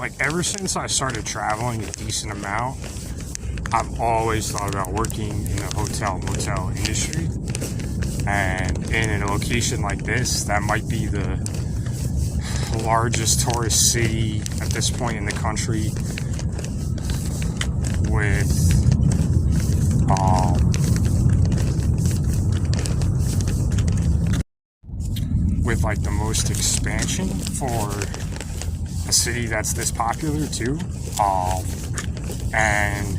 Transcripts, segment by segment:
like ever since I started traveling a decent amount, I've always thought about working in the hotel motel industry. And in a location like this, that might be the largest tourist city at this point in the country, with like the most expansion for a city that's this popular too, and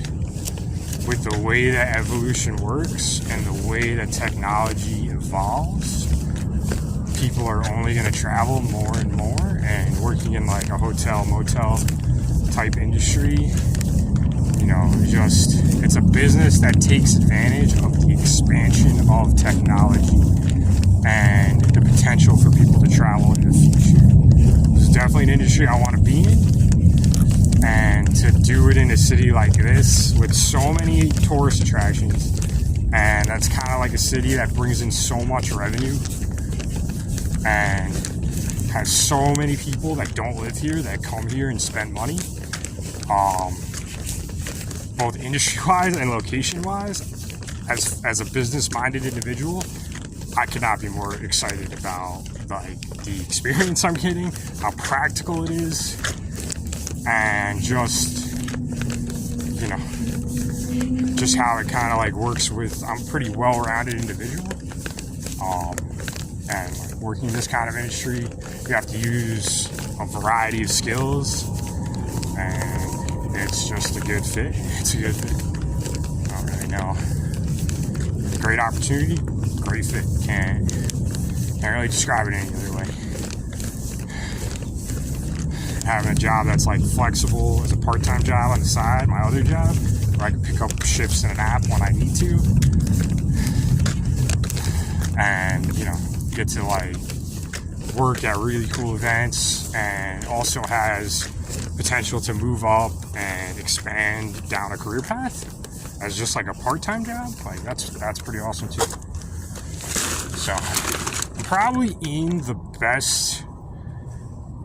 with the way that evolution works and the way that technology evolves, people are only going to travel more and more, and working in like a hotel motel type industry, you know, it's a business that takes advantage of the expansion of technology and the potential for people to travel in the future. This is definitely an industry I want to be in. And to do it in a city like this with so many tourist attractions, and that's kind of like a city that brings in so much revenue and has so many people that don't live here that come here and spend money, both industry-wise and location-wise. As a business-minded individual, I could not be more excited about like the experience I'm getting, how practical it is, and just, you know, just how it kind of like works with, I'm a pretty well-rounded individual, and like working in this kind of industry, you have to use a variety of skills, and it's just a good fit. It's a good fit. I don't really know. Great opportunity, great fit. Can't really describe it any other way. Having a job that's like flexible as a part-time job on the side, my other job, where I can pick up shifts in an app when I need to, and, you know, get to like work at really cool events, and also has potential to move up and expand down a career path as just like a part-time job. Like that's pretty awesome too. So I'm probably in the best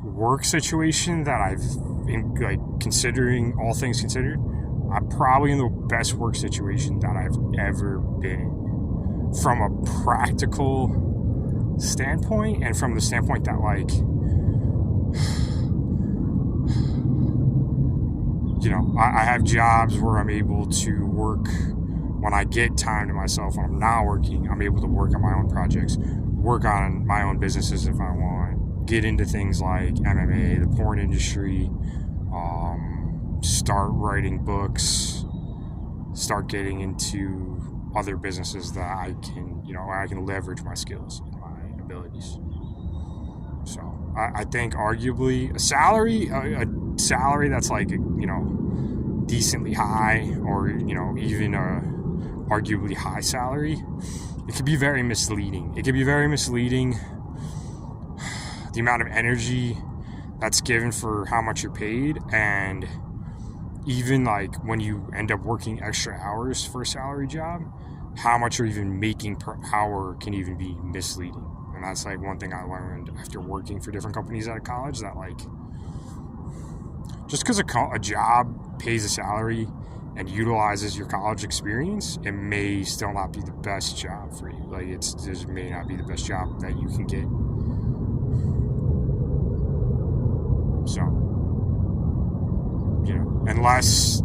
work situation that I've been, like, considering all things considered, I'm probably in the best work situation that I've ever been in, from a practical standpoint, and from the standpoint that, like, you know, I have jobs where I'm able to work when I get time to myself. When I'm not working, I'm able to work on my own projects, work on my own businesses if I want, get into things like MMA, the porn industry, start writing books, start getting into other businesses that I can, you know, I can leverage my skills and my abilities. So I think arguably a salary that's like, you know, decently high, or, you know, even a arguably high salary, it could be very misleading. It could be very misleading. The amount of energy that's given for how much you're paid, and even like when you end up working extra hours for a salary job, how much you're even making per hour can even be misleading. And that's like one thing I learned after working for different companies out of college, that like, just because a job pays a salary and utilizes your college experience, it may still not be the best job for you. Like, it may not be the best job that you can get. So, you know, unless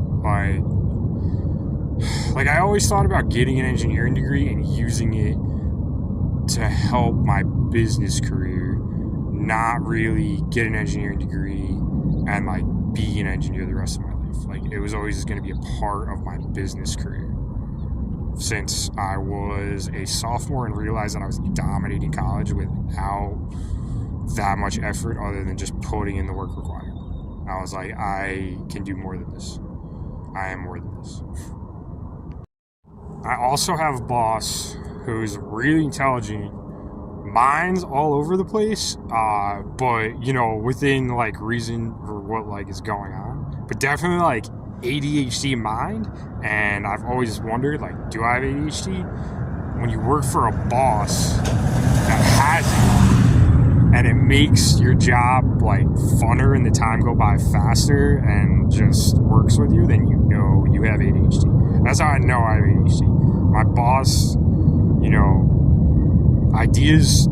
like I always thought about getting an engineering degree and using it to help my business career, not really get an engineering degree and like be an engineer the rest of my life. Like, it was always going to be a part of my business career since I was a sophomore and realized that I was dominating college without that much effort other than just putting in the work required. I was like, I can do more than this. I am more than this. I also have a boss who's really intelligent, minds all over the place, but, you know, within like reason for what like is going on, but definitely like ADHD mind. And I've always wondered, like, do I have ADHD? When you work for a boss that has it, and it makes your job like funner and the time go by faster and just works with you, then you know you have ADHD. That's how I know I have ADHD. My boss, you know, ideas,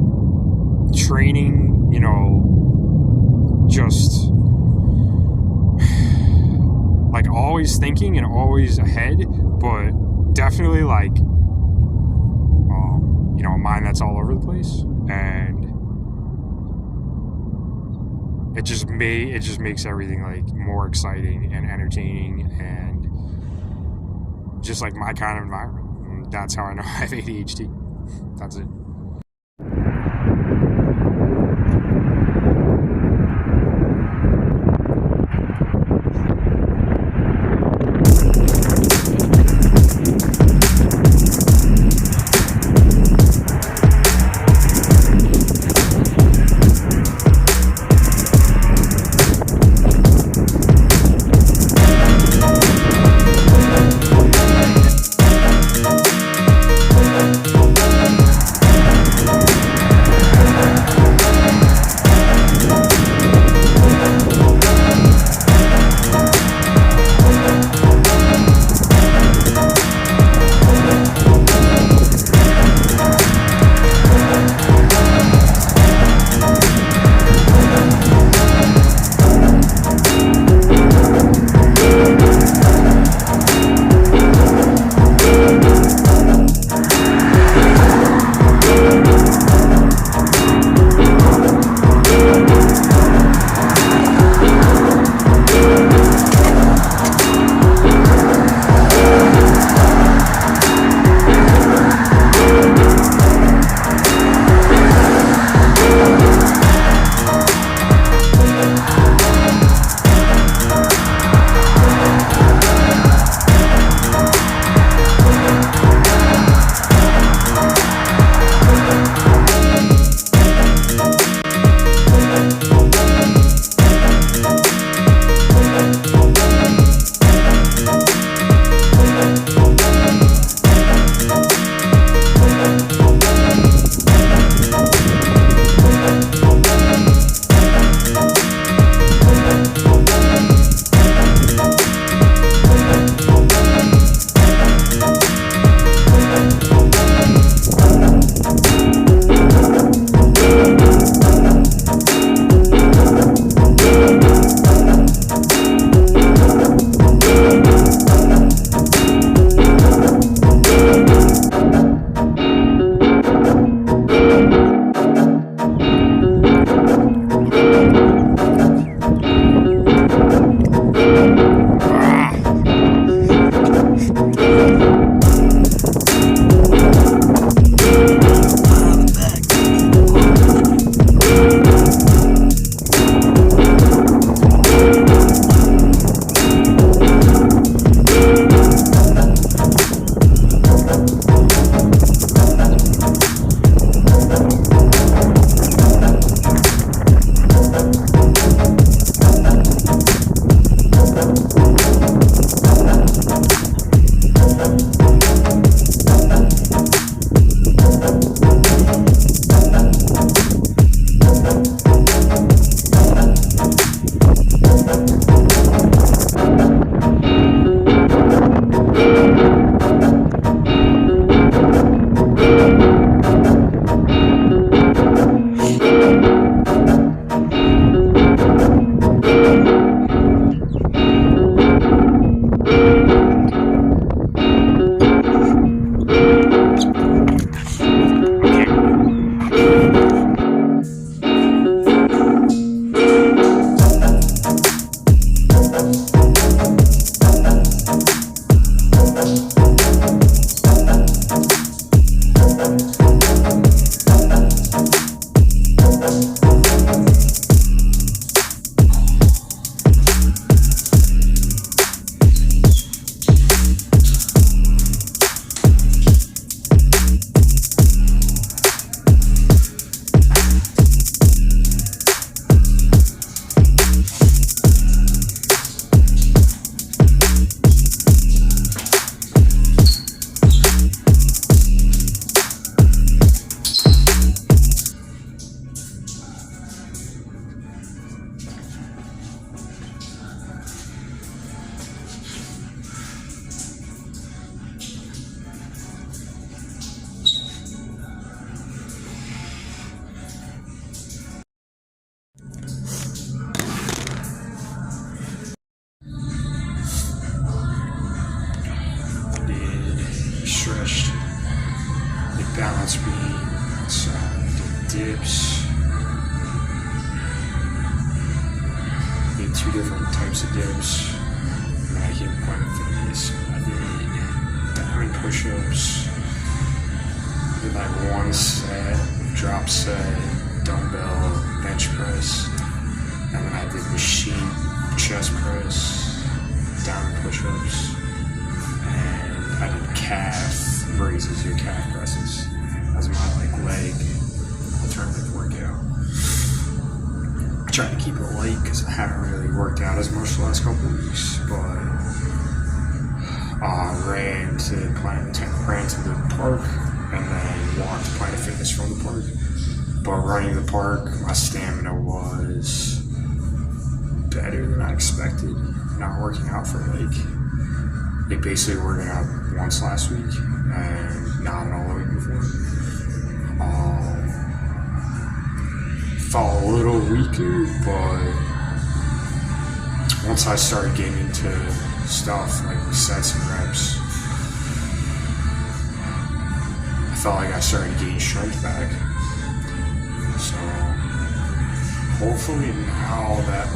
training, you know, just like always thinking and always ahead, but definitely like, you know, a mind that's all over the place. And it just makes everything like more exciting and entertaining and just like my kind of environment. And that's how I know I have ADHD. That's it. bounce beans, did dips. Did 2 different types of dips. And then I came to Planet Fitness. I did diamond push-ups. I did like 1 set, drop set, dumbbell, bench press. And then I did machine chest press, diamond push-ups. And I did calf raises or calf presses as my like leg alternative workout. I try to keep it light because I haven't really worked out as much the last couple of weeks, but ran to the park and then walked to Planet Fitness from the park. But running the park, my stamina was better than I expected. Not working out for basically working out once last week and not all the week before. Felt a little weaker, but once I started getting into stuff like sets and reps, I felt like I started getting strength back. So hopefully now that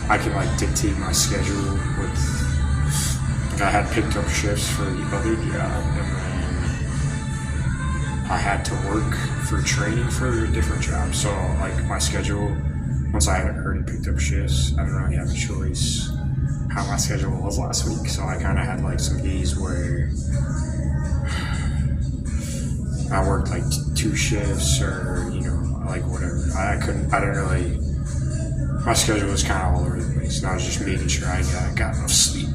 I can dictate my schedule with I had picked up shifts for the other job and then I had to work for training for a different job. So my schedule, once I had already picked up shifts, I didn't really have a choice how my schedule was last week. So I kind of had some days where I worked 2 shifts or whatever. I didn't really, my schedule was kind of all over the place and I was just making sure I got enough sleep.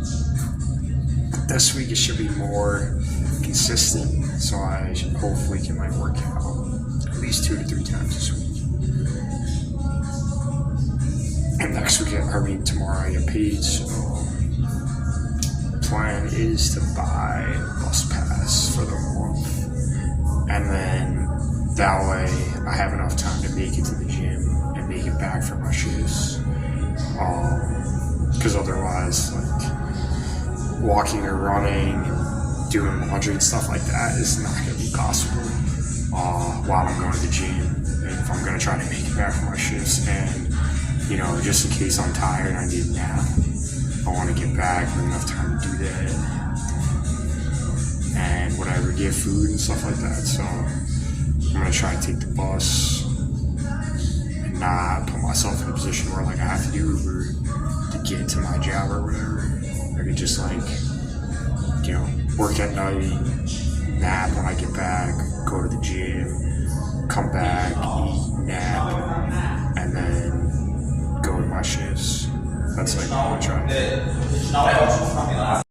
This week it should be more consistent, so I hopefully can work out at least 2 to 3 times this week. And next week, tomorrow I get paid, so the plan is to buy a bus pass for the month. And then that way I have enough time to make it to the gym and make it back for my shifts. Because otherwise, walking or running and doing laundry and stuff like that is not going to be possible while I'm going to the gym. And if I'm going to try to make it back for my shifts and, just in case I'm tired and I need a nap, I want to get back with enough time to do that and whatever, get food and stuff like that. So I'm going to try to take the bus and not put myself in a position where I have to do Uber to get to my job or whatever. I could just work at night, nap when I get back, go to the gym, come back, eat, nap, and then go to my shifts. That's what I'm trying to do.